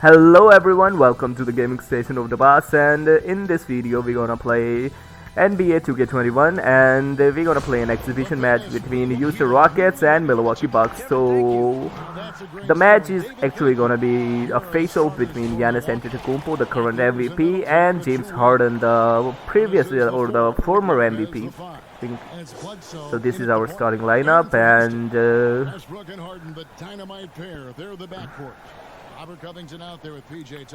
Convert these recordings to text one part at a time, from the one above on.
Hello everyone, welcome to the gaming station of the boss, and in this video we're gonna play NBA 2K21 and we're gonna play an exhibition match between Houston Rockets and Milwaukee Bucks. So the match is actually gonna be a face-off between Giannis Antetokounmpo, the current MVP, and James Harden, the previous or the former MVP. So this is our starting lineup, and Robert Covington out there with PJ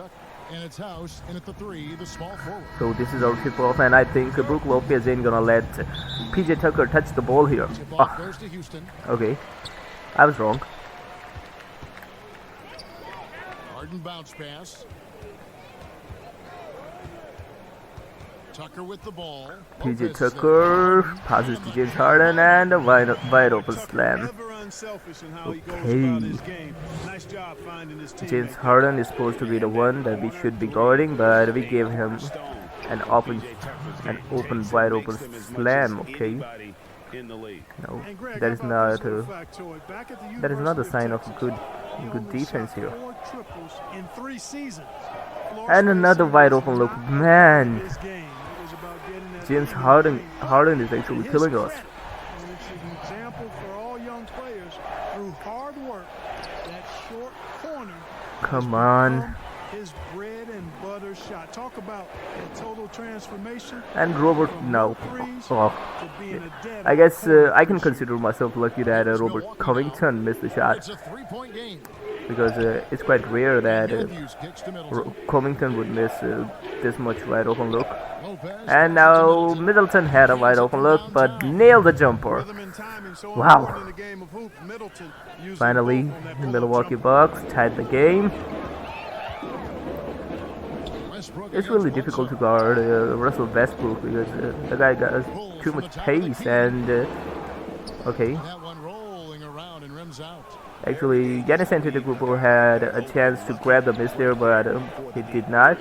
and it's House in at the 3, the small forward. So this is our tip-off, and I think Brook Lopez ain't gonna let PJ Tucker touch the ball here. Goes to Houston. Okay, I was wrong. Harden bounce pass. Tucker with the ball. PJ Tucker passes to James Harden and a wide open slam. Okay. James Harden is supposed to be the one that we should be guarding, but we gave him an open wide open slam. Okay. No, that is not a sign of good defense here. And another wide open look, man. James Harden is actually killing us. Come on. And Robert, no. Oh. I guess I can consider myself lucky that Robert Covington missed the shot, because it's quite rare that Covington would miss this much wide open look. And now Middleton had a wide open look but nailed the jumper. Wow. Finally, the Milwaukee Bucks tied the game. It's really difficult to guard Russell Westbrook because the guy got too much pace, and okay. Actually, Giannis Antetokounmpo had a chance to grab the miss there, but he did not.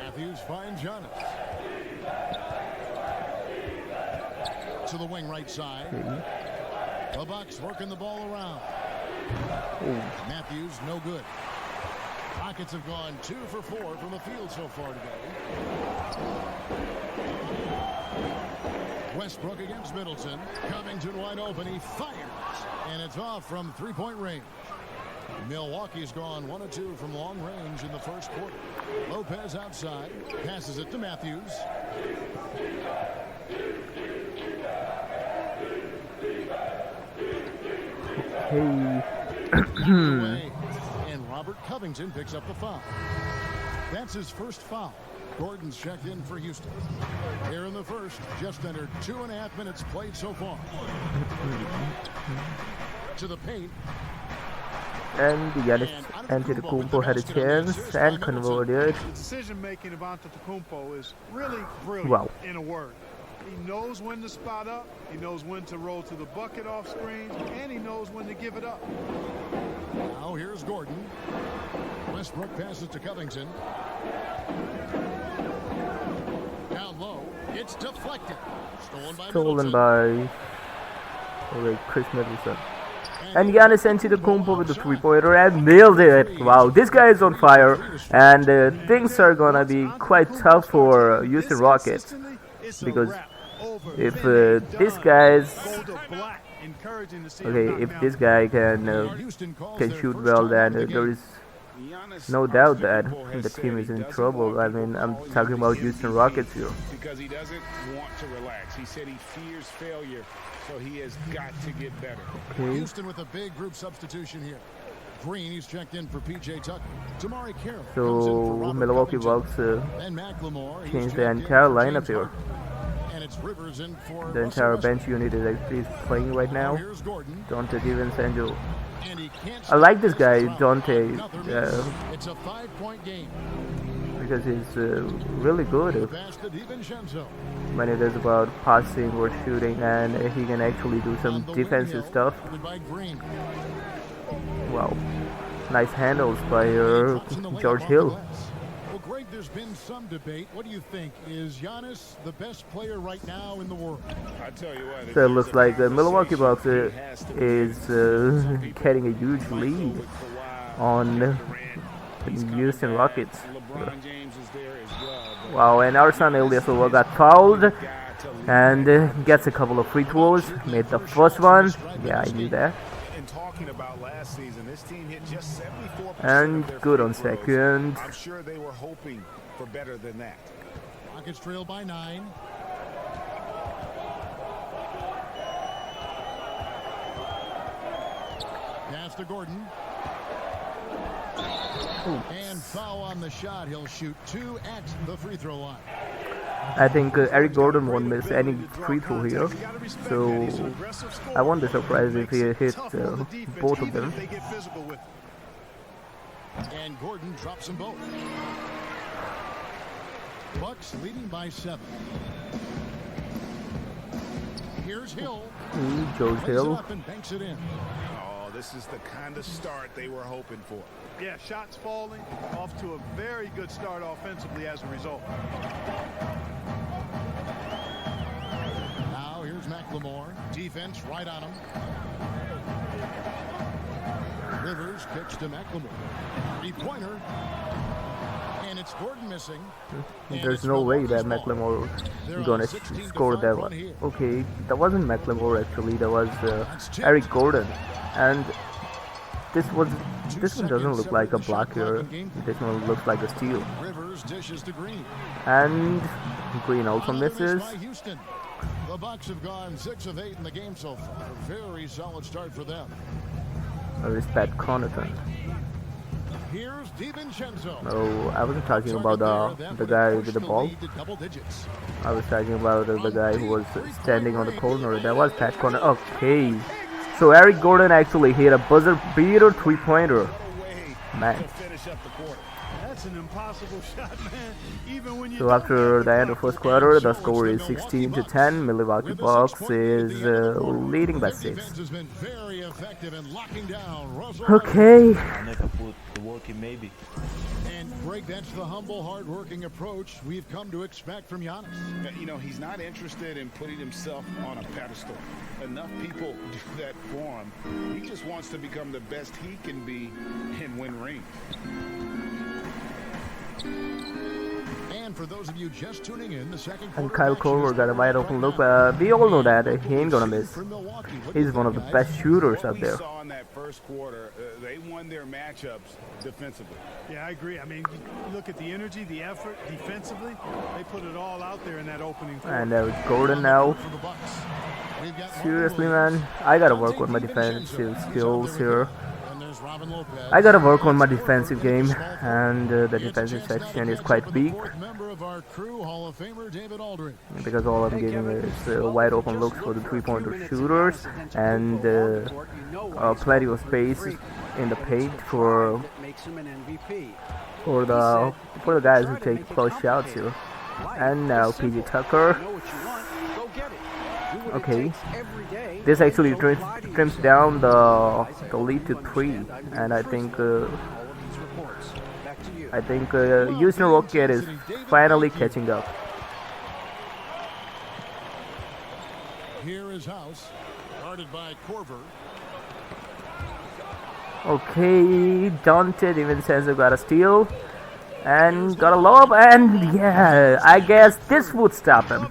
To the wing right side. The Bucks working the ball around. Matthews no good. Rockets have gone 2 for 4 from the field so far today. Westbrook against Middleton. Covington wide open. He fires. And it's off from 3-point range. Milwaukee's gone 1 of 2 from long range in the first quarter. Lopez outside. Passes it to Matthews. And Robert Covington picks up the foul. That's his first foul. Gordon's checked in for Houston. Here in the first, just under 2.5 minutes played so far. To the paint. And Giannis Antetokounmpo had a chance and converted. The decision making of Antetokounmpo is really brilliant. Wow. In a word. He knows when to spot up, he knows when to roll to the bucket off screen, and he knows when to give it up. Now here's Gordon. Westbrook passes to Covington. Down low. It's deflected. Stolen by Chris Middleton. And Giannis Antetokounmpo with the three-pointer and nailed it. Wow, this guy is on fire, and things are gonna be quite tough for Houston Rockets, because if this guy's if this guy can shoot well, then there is no doubt that the team is in trouble. I mean, I'm talking about Houston Rockets here. Because he doesn't want to relax. He said he fears failure, so he has got to get better. Okay. Houston with a big group substitution here. Green, he's checked in for PJ Tucker. Tamari Carroll. So Milwaukee Bucks changed the entire lineup here. The entire bench unit is actually playing right now. Dante DiVincenzo. I like this guy, Dante, because he's really good when it is about passing or shooting, and he can actually do some defensive stuff. Wow, nice handles by George Hill. there's been some debate. What do you think? Is Giannis the best player right now in the world? I tell you what. So it looks like the Milwaukee Bucks is getting a huge lead on the Houston Rockets. Wow, and our son Ilyasova got fouled and gets a couple of free throws. Made the first one. Yeah, I knew that. About last season, this team hit just 74% And good on second. I'm sure they were hoping for better than that. Rockets trail by 9. Pass to Gordon. And foul on the shot. He'll shoot 2 at the free throw line. I think Eric Gordon won't miss any free throw here, so I won't be surprised if he hit both of them. And Gordon drops them both. Bucks leading by 7. Here's Hill. George Hill. And banks it in. Oh, this is the kind of start they were hoping for. Yeah, shots falling, off to a very good start offensively as a result. Now here's McLemore. Defense right on him. Rivers kicks to McLemore. 3-pointer. And it's Gordon missing. There's no way that McLemore is gonna score that one. Okay, that wasn't McLemore actually. That was Eric Gordon, and this one doesn't look like a block here. This one looks like a steal. Rivers dishes to Green. And Green also misses. The Bucks have gone 6 of 8 in the game so far. Very solid start for them. Where is Pat Connaughton? Here's DiVincenzo. No, I wasn't talking about the guy with the ball. I was talking about the guy who was standing on the corner. That was Pat Connaughton. Okay. So Eric Gordon actually hit a buzzer beater 3-pointer. Man. That's an impossible shot, man. Even when you So after the end of first quarter, the score is 16-10. Milwaukee Bucks is leading by 6. Okay. Maybe. And Greg, that's the humble, hard-working approach we've come to expect from Giannis. You know, he's not interested in putting himself on a pedestal. Enough people do that for him. He just wants to become the best he can be and win rings. And for those of you just tuning in, the second And Kyle Korver got a wide open look. We all know that he ain't gonna miss. He's one of the best shooters out there. In that first quarter, they won their matchups defensively. Yeah, I agree. I mean, you look at the energy, the effort defensively. They put it all out there in that opening quarter. And Eric Gordon now. Seriously, man, I gotta work on my defensive skills here. I gotta work on my defensive game, and the defensive section is quite weak because all I'm getting is wide open looks for the 3-pointer shooters and plenty of space in the paint for the guys who take close shots here. And now PJ Tucker. Okay, this actually trims down the lead to 3, and I think Houston Rocket is finally catching up. Here is House, guarded by Korver. Okay, Dante DiVincenzo got a steal and got a lob, and yeah, I guess this would stop him.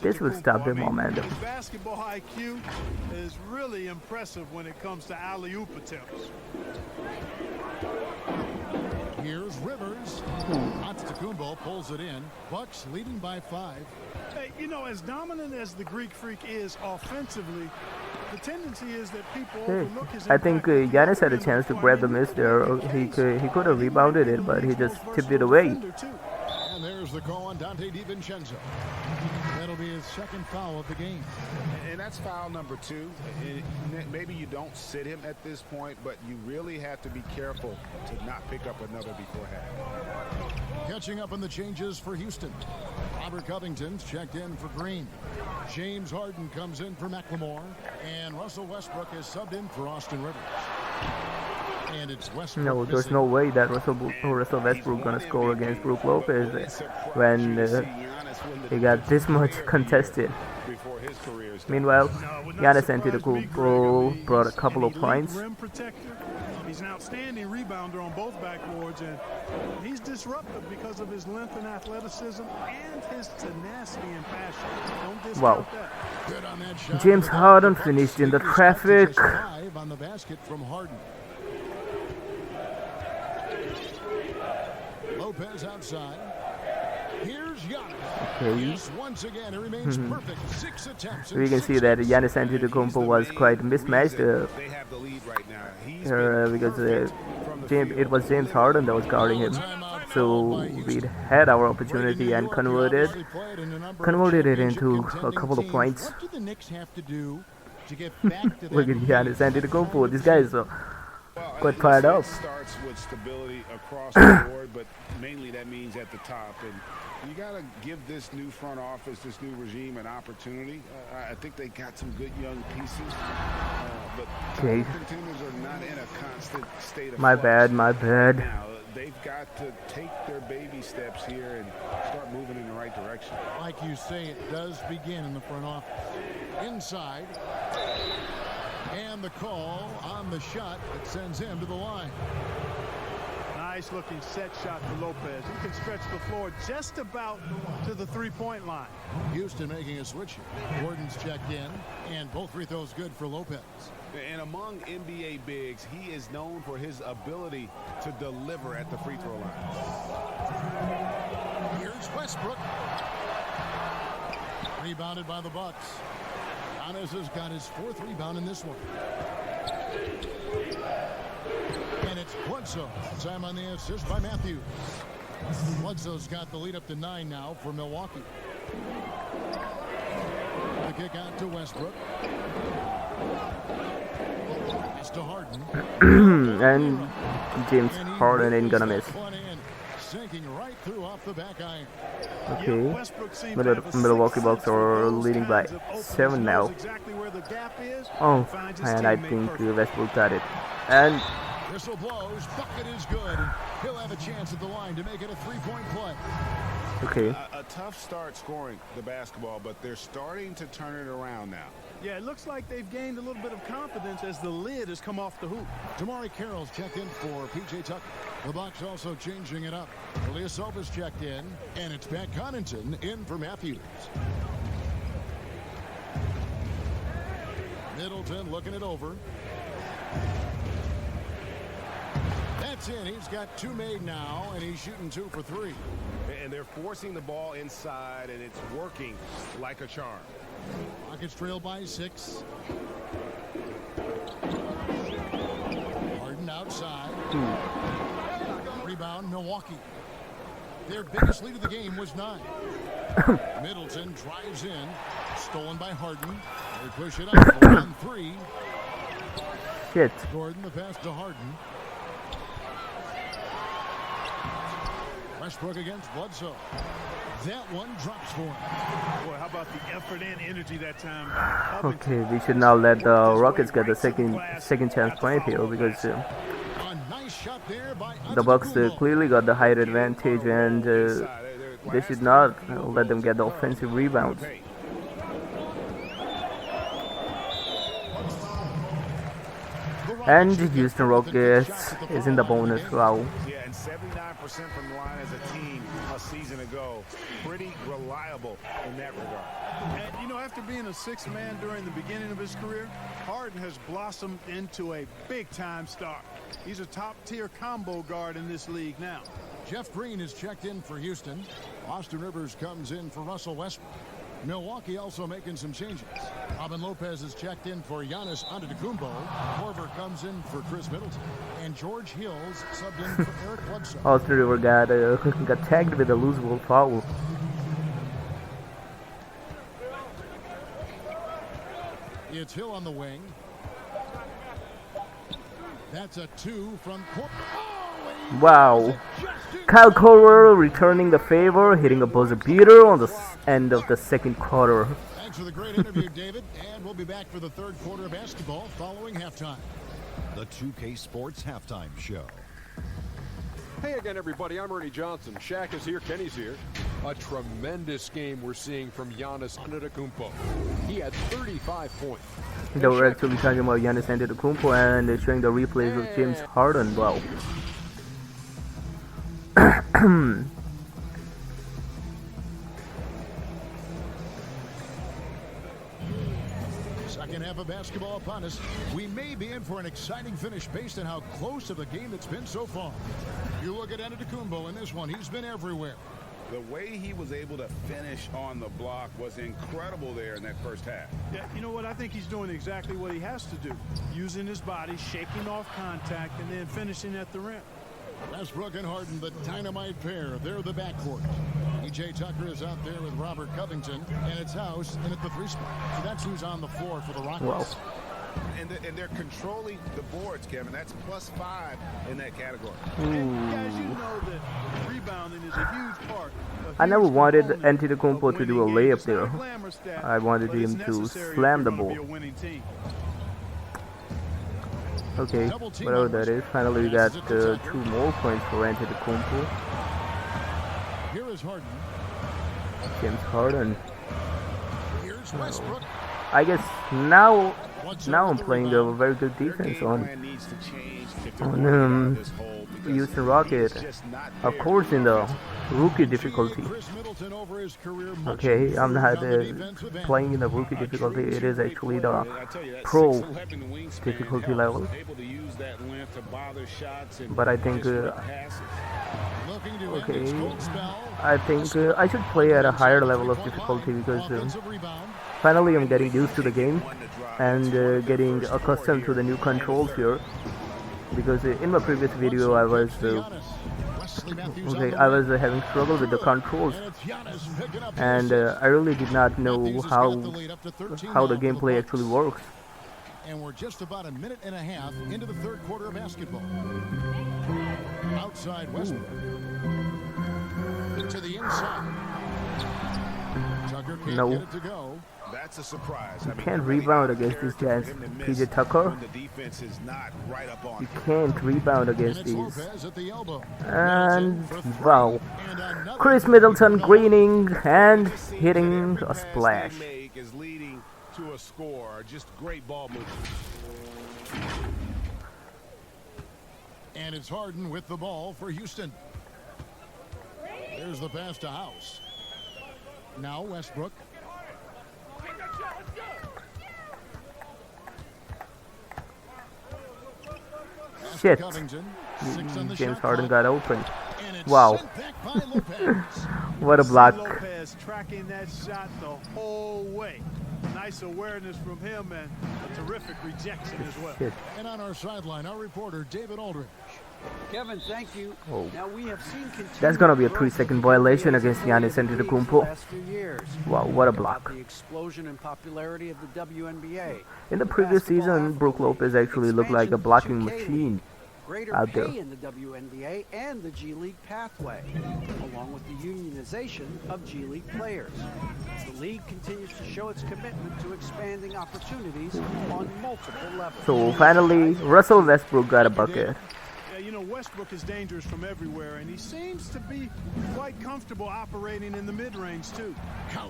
This would stop the momentum. His basketball IQ is really impressive when it comes to alley-oop attempts. Here's Rivers. Antetokounmpo pulls it in. Bucks leading by 5. Hey, you know, as dominant as the Greek Freak is offensively, the tendency is that people overlook his I think Giannis had a chance to grab the miss there. He could have rebounded it, but he just tipped it away. And there's the call on Dante DiVincenzo. That'll be his second foul of the game. And that's foul number 2. Maybe you don't sit him at this point, but you really have to be careful to not pick up another beforehand. Catching up on the changes for Houston. Robert Covington's checked in for Green. James Harden comes in for McLemore. And Russell Westbrook is subbed in for Austin Rivers. And it's Westbrook. No, there's no way that Russell Westbrook gonna score against Brook Lopez when he got this much contested. Meanwhile, Giannis Antetokounmpo brought a couple of points. Rim protector. He's an outstanding rebounder on both backboards, and he's disruptive because of his length and athleticism and his tenacity and passion. Don't discount that. Good on that shot. James Harden finished in the traffic. Five on the basket from Harden. Lopez outside. Here's Giannis. Okay. Yes, once again, it remains perfect. 6 attempts. We can see that Giannis Antetokounmpo was quite mismatched They have the lead right now. He's because it was James Harden that was guarding him. So we had our opportunity and converted it into a couple of points. What do the Knicks have to do to get back to that? Look at Giannis Antetokounmpo. This guy is quite fired up. Starts with stability across the board, but mainly that means at the top. And you got to give this new front office, this new regime, an opportunity. I think they got some good young pieces, but Okay. contenders are not in a constant state of My flux. bad. Now they've got to take their baby steps here and start moving in the right direction. Like you say, it does begin in the front office. Inside. And the call on the shot that sends him to the line. Nice looking set shot for Lopez. He can stretch the floor just about to the three-point line. Houston making a switch here. Gordon's checked in, and both free throws good for Lopez. And among NBA bigs, he is known for his ability to deliver at the free throw line. Here's Westbrook. Rebounded by the Bucks. Giannis has got his 4th rebound in this one. And it's Bledsoe. Time on the assist by Matthews. Bledsoe's got the lead up to 9 now for Milwaukee. The kick out to Westbrook. It's to Harden. And James Harden ain't gonna miss. Sinking right through off the back iron. Okay. Yeah, Westbrook seems to have a Milwaukee sixth Bucks sense for are those leading by kinds of open 7 now. knows exactly where the gap is, Oh, finds his and I teammate think perfectly. Westbrook got it. And Whistle blows. Bucket is good. He'll have a chance at the line to make it a 3-point play. okay. A tough start scoring the basketball, but they're starting to turn it around now. Yeah, it looks like they've gained a little bit of confidence as the lid has come off the hoop. Damari Carroll's checked in for P.J. Tucker. The Bucks also changing it up. Ilyasov's checked in, and it's Pat Connaughton in for Matthews. Middleton looking it over. That's in. He's got 2 made now, and he's shooting 2 for 3. And they're forcing the ball inside, and it's working like a charm. Rockets trail by 6. Harden outside. Rebound, Milwaukee. Their biggest lead of the game was 9. Middleton drives in. Stolen by Harden. They push it up for 1-3. Shit. Gordon, the pass to Harden. Westbrook against Bledsoe. That one drops for him. Boy, how about the effort and energy that time by Covington? Okay, we should now let the Rockets get the second chance point here because A nice shot there by the Bucks Antetokounmpo. clearly got the height advantage, and they should not let them get the offensive rebounds. And Houston Rockets is in the bonus round. Yeah, and 79% from the line as a team a season ago. Pretty reliable in that regard. And, you know, after being a 6th man during the beginning of his career, Harden has blossomed into a big-time star. He's a top-tier combo guard in this league now. Jeff Green is checked in for Houston. Austin Rivers comes in for Russell Westbrook. Milwaukee also making some changes. Robin Lopez is checked in for Giannis Antetokounmpo. Korver comes in for Chris Middleton. And George Hills subbed in for Eric Bledsoe. Austin River got tagged with a losable foul. It's Hill on the wing. That's a 2 from Korver. Oh, Wow. Kyle Korver returning the favor, hitting a buzzer beater on the end of the second quarter. thanks for the great interview, David. And we'll be back for the third quarter of basketball following halftime. The 2K Sports Halftime Show. Hey again, everybody. I'm Ernie Johnson. Shaq is here. Kenny's here. A tremendous game we're seeing from Giannis Antetokounmpo. He had 35 points. They were actually talking about Giannis Antetokounmpo and showing the replays of James Harden. Wow. Second half of basketball upon us. We may be in for an exciting finish based on how close of a game it's been so far. You look at Antetokounmpo in this one, he's been everywhere. The way he was able to finish on the block was incredible there in that first half. Yeah, you know what? I think he's doing exactly what he has to do. Using his body, shaking off contact, and then finishing at the rim. Westbrook and Harden, the dynamite pair. They're the backcourt. PJ Tucker is out there with Robert Covington, and it's House in at the 3 spot. So that's who's on the floor for the Rockets. Wow. And they're controlling the boards, Kevin. That's +5 in that category. And guys, you know that rebounding is a huge part. I never wanted Antetokounmpo to do a layup there. I wanted him to slam the ball. Okay, whatever that is. Finally, we got 2 more points for Antetokounmpo. Here is Harden. James Harden. Here's Westbrook. I guess now I'm playing a very good defense on Houston Rocket. Of course, in the rookie difficulty. Okay, I'm not playing in the rookie difficulty. It is actually the pro difficulty level. But I think I should play at a higher level of difficulty because finally I'm getting used to the game and getting accustomed to the new controls here. Because in my previous video I was having trouble with the controls, and I really did not know how the gameplay actually works. And we're just about a minute and a half into the third quarter of basketball. Outside Westbrook. To the inside. Tucker can't get it to go. That's a surprise. You can't rebound against these guys. PJ Tucker. You can't rebound against these. And wow. Chris Middleton greening and hitting a splash. Is leading to a score. Just great ball movement. And it's Harden with the ball for Houston. There's the pass to House. Now Westbrook. Shit. James Harden got open. Wow. What a block. Lopez tracking that shot the whole way. Nice awareness from him and a terrific rejection as well. Shit. And on our sideline, our reporter David Aldridge. Kevin, thank you. Oh. Now we have seen that's gonna be a 3-second violation against Giannis Antetokounmpo. Wow, what a block. The explosion in popularity of the WNBA. In the previous season, Brook Lopez actually looked like a blocking machine out there. Greater pay in the WNBA and the G League pathway, along with the unionization of G League players. The league continues to show its commitment to expanding opportunities on multiple levels. So finally, Russell Westbrook got a bucket. You know, Westbrook is dangerous from everywhere, and he seems to be quite comfortable operating in the mid-range, too.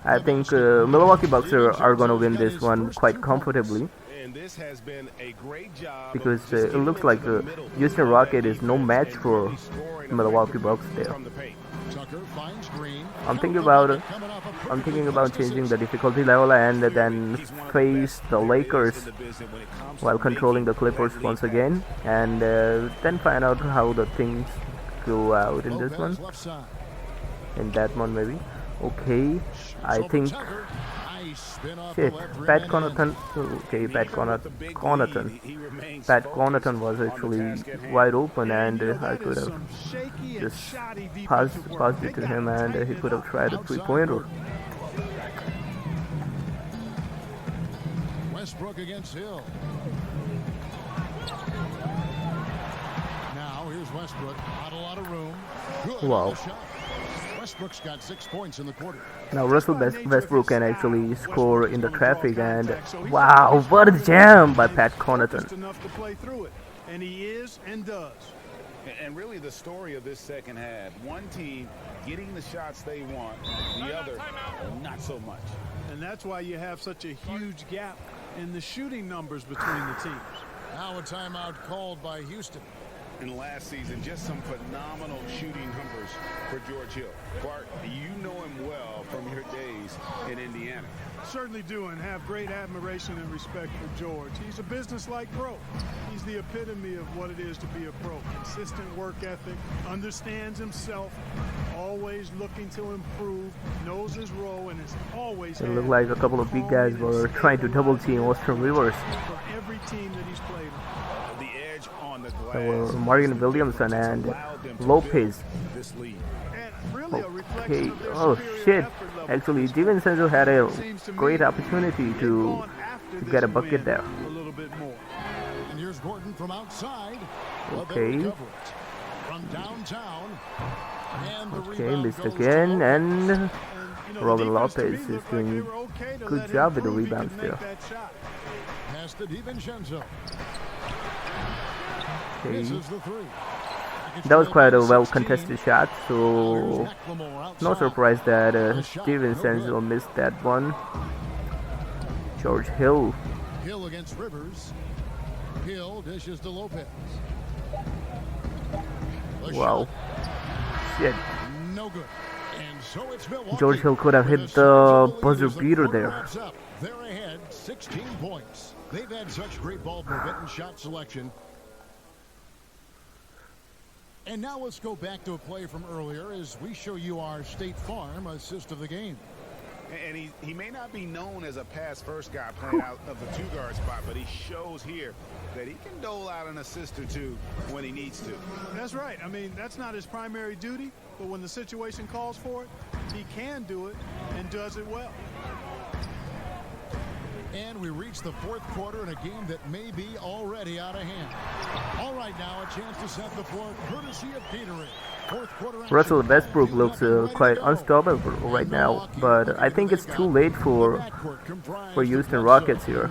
I think Milwaukee Bucks are going to win this one quite comfortably. And this has been a great job Because it looks like Houston Rocket is no match for Milwaukee Bucks there. I'm thinking about changing the difficulty level and then face the Lakers while controlling the Clippers once again, and then find out how the things go out in this one, in that one maybe. Okay, I think shit, Pat Connaughton. Okay, Pat Connaughton was actually wide open, and I could have just passed it to him, and he could have tried a 3-pointer. Westbrook against Hill. Now here's Westbrook. Not a lot of room. Good Wow. Westbrook's got 6 points in the quarter. Now Russell Westbrook can actually score in the traffic, and wow, what a jam by Pat Connaughton. Just enough to play through it, and he is and does. And really the story of this second half, one team getting the shots they want, the other not so much. And that's why you have such a huge gap in the shooting numbers between the teams. Now a timeout called by Houston. In last season, just some phenomenal shooting numbers for George Hill. Bart, you know him well from your days in Indiana. Certainly do, and have great admiration and respect for George. He's a business-like pro. He's the epitome of what it is to be a pro. Consistent work ethic, understands himself, always looking to improve, knows his role, and is always. It looked like a couple of big guys were trying to double team Austin Rivers. For every team that he's played on. The edge on the glass. There were Morgan Williamson and Lopez. This lead. Okay, oh shit. Actually, DiVincenzo had a great opportunity to get a bucket there. A little bit more. And here's Gordon from outside. Okay. From downtown. And the Okay, rebound missed goes again, to and The Robin defense to me Lopez is looked like doing they were okay to good let job him with the prove he rebounds could make there. that shot. Pass to DiVincenzo. Okay. Misses the three. That was quite a well contested shot, so no surprise that DiVincenzo missed that one. George Hill. Hill against Rivers. Hill dishes to Lopez. The Wow. Shit. shot, no good. And so it's Milwaukee. George Hill could have with hit a the sizable buzzer lead as the beater quarter there. wraps up. They're ahead 16 points. They've had such great ball movement and shot selection. And now let's go back to a play from earlier as we show you our State Farm assist of the game. And he may not be known as a pass-first guy playing out of the two-guard spot, but he shows here that he can dole out an assist or two when he needs to. That's right. I mean, that's not his primary duty, but when the situation calls for it, he can do it and does it well. And we reach the fourth quarter in a game that may be already out of hand. All right, now a chance to set the floor courtesy of Gatorade. Fourth quarter action. Russell Westbrook looks quite unstoppable right now, but I think it's too late for Houston Rockets here,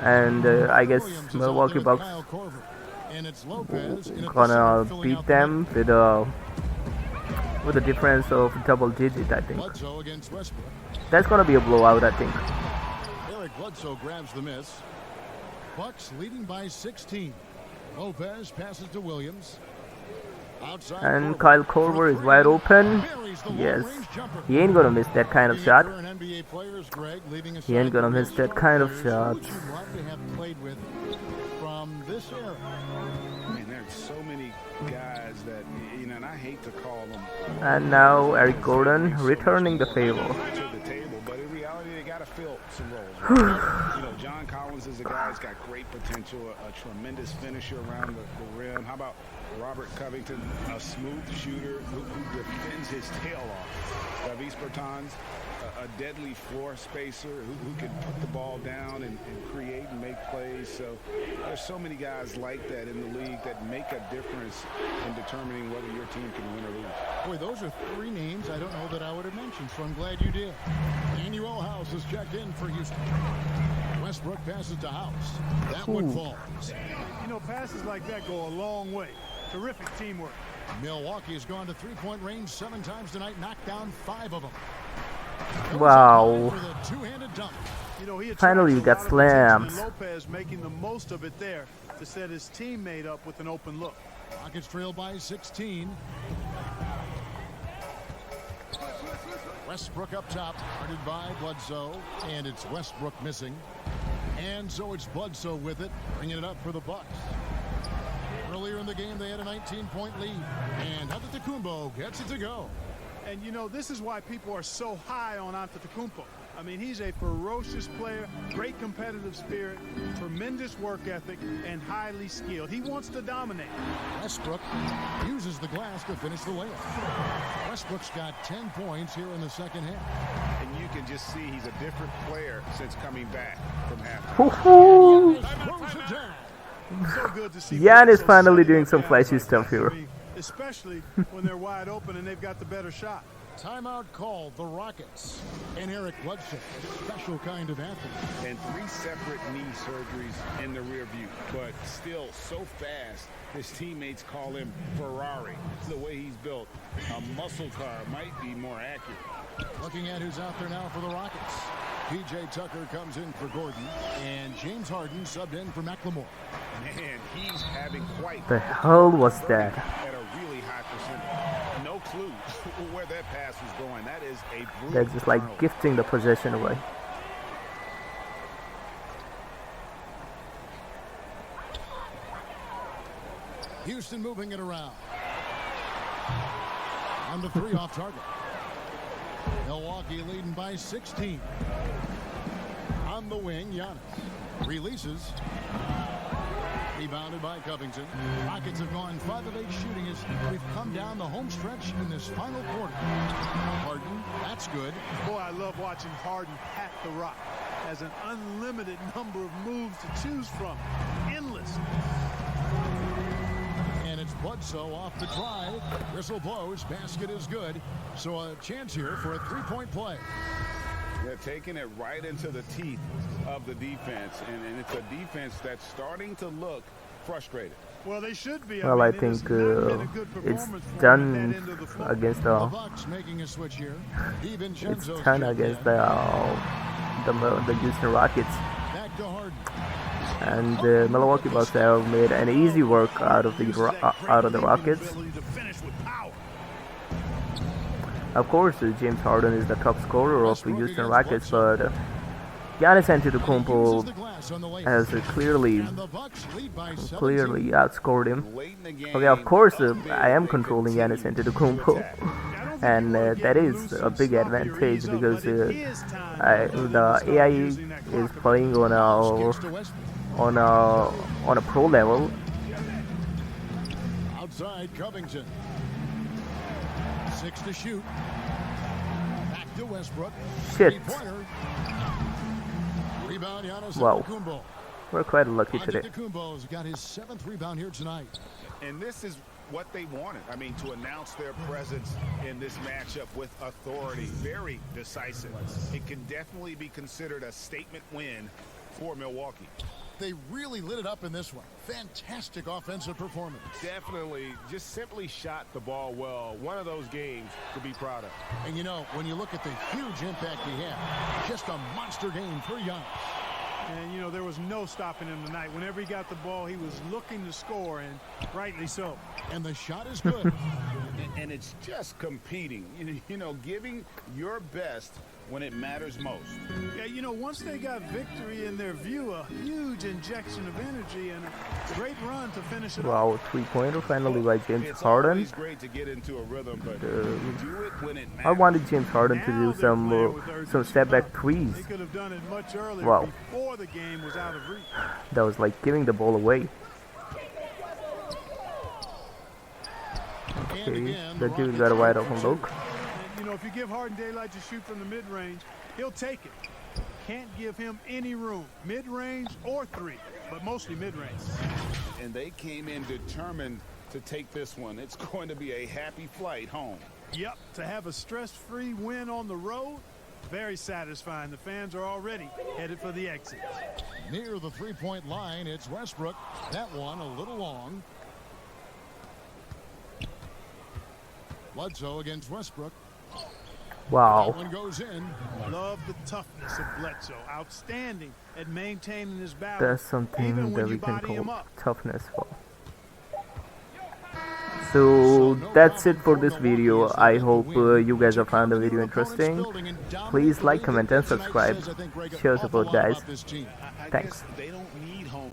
and I guess Milwaukee Bucks gonna beat them with a difference of double digit. I think that's gonna be a blowout. I think. Bledsoe grabs the miss. Bucks leading by 16. Lopez passes to Williams. Outside And Kyle Korver is wide open. Yes, he ain't gonna miss that kind of shot. He ain't gonna miss that kind of shot. From this era. I mean, there's so many guys that, you know, and I hate to call them And now Eric Gordon returning the favor. to the table, but in reality, they got to fill some roles. Right? You know, John Collins is a guy who's got great potential, a tremendous finisher around the rim. How about Robert Covington, a smooth shooter who defends his tail off? Davis Bertans, a deadly floor spacer who can put the ball down and create and make plays. So there's so many guys like that in the league that make a difference in determining whether your team can win or lose. Boy, those are three names I don't know that I would have mentioned, so I'm glad you did. Manuel House is checked in for Houston. Westbrook passes to House. That one falls. You know, passes like that go a long way. Terrific teamwork. Milwaukee has gone to three-point range 7 times tonight, knocked down 5 of them. Wow. For the two-handed dunk. You know, he Finally, you got attracts a lot of attention, slams. and Lopez making the most of it there to set his teammate up with an open look. Rockets trail by 16. Westbrook up top, guarded by Bledsoe, and it's Westbrook missing. And so it's Bledsoe with it, bringing it up for the Bucks. Earlier in the game, they had a 19-point lead, and Antetokounmpo gets it to go. And, you know, this is why people are so high on Antetokounmpo. I mean, he's a ferocious player, great competitive spirit, tremendous work ethic, and highly skilled. He wants to dominate. Westbrook uses the glass to finish the layup. Westbrook's got 10 points here in the second half. And you can just see he's a different player since coming back from halftime. Woohoo! Throws it down. So good to see Giannis Bledsoe finally setting doing up some guys flashy like stuff that. here. I mean, especially when they're wide open and they've got the better shot. Timeout called the Rockets. And Eric Bledsoe, special kind of athlete. And 3 separate knee surgeries in the rear view, but still so fast, his teammates call him Ferrari. The way he's built, a muscle car might be more accurate. Looking at who's out there now for the Rockets. P.J. Tucker comes in for Gordon, and James Harden subbed in for McLemore. Man, he's having quite The hell was that? at a really high percentage. No clue where that pass was going. That is a brutal They're just like turnover. gifting the possession away. Houston moving it around. On the 3 off target. Milwaukee leading by 16. On the wing, Giannis releases. Rebounded by Covington. Rockets have gone 5 of 8 shooting as we've come down the home stretch in this final quarter. Harden, that's good. Boy, I love watching Harden pack the rock. Has an unlimited number of moves to choose from. Endless. And it's Bledsoe off the drive. Whistle blows. Basket is good. So a chance here for a 3-point play. They're taking it right into the teeth of the defense, and it's a defense that's starting to look frustrated. Well, they should be. Well, I mean, it has think not been a good it's performance for them done at that end of the floor. against The the. Bucks making a switch here. It's DiVincenzo's done checked against in. the Houston Rockets, Back to Harden. and the Milwaukee Bucks have made an easy work out of the Rockets. Ability to finish with power. Of course, James Harden is the top scorer of the Houston Rockets, but Giannis Antetokounmpo Uses the glass on the layup. has clearly And the Bucks lead by 17. outscored him. Late in the game, Okay, of course, a big I am they controlling continue Giannis to Antetokounmpo, attack. and that is a big advantage because the AI is playing on Gets to Westbrook. on a pro level. Outside Covington. 6 to shoot. Back to Westbrook. Shit. Three-pointer. Rebound Giannis Wow. Antetokounmpo. We're quite lucky today. Antetokounmpo's got his 7th rebound here tonight. And this is what they wanted. I mean, to announce their presence in this matchup with authority, very decisive. It can definitely be considered a statement win for Milwaukee. They really lit it up in this one. Fantastic offensive performance. Definitely just simply shot the ball well. One of those games to be proud of. And you know, when you look at the huge impact he had, just a monster game for Giannis. And, you know, there was no stopping him tonight. Whenever he got the ball, he was looking to score, and rightly so. And the shot is good. And it's just competing, you know, giving your best when it matters most. Yeah, you know, once they got victory in their view, a huge injection of energy and a great run to finish it off. Wow, 3-pointer finally by James It's Harden. always great to get into a rhythm, but do it when it matters. I wanted James Harden to Now do they're playing with some urgency. step back threes. They could have done it much earlier Wow. before the game was out of reach. That was like giving the ball away. And Okay, again, the the dude Rockets got a wide are open look. And, you know, if you give Harden daylight to shoot from the mid-range, he'll take it. Can't give him any room, mid-range or 3, but mostly mid-range. And they came in determined to take this one. It's going to be a happy flight home. Yep, to have a stress-free win on the road, very satisfying. The fans are already headed for the exits. near the three-point line. It's Westbrook. That one a little long. Bledsoe against Westbrook. Wow. That one goes in. Love the toughness of Bledsoe. Outstanding at maintaining his balance. That's something even when that you we can body him call up. toughness for. So that's it for this video. I hope you guys have found the video interesting. Please like, comment and subscribe. Show support, guys. Thanks. They don't need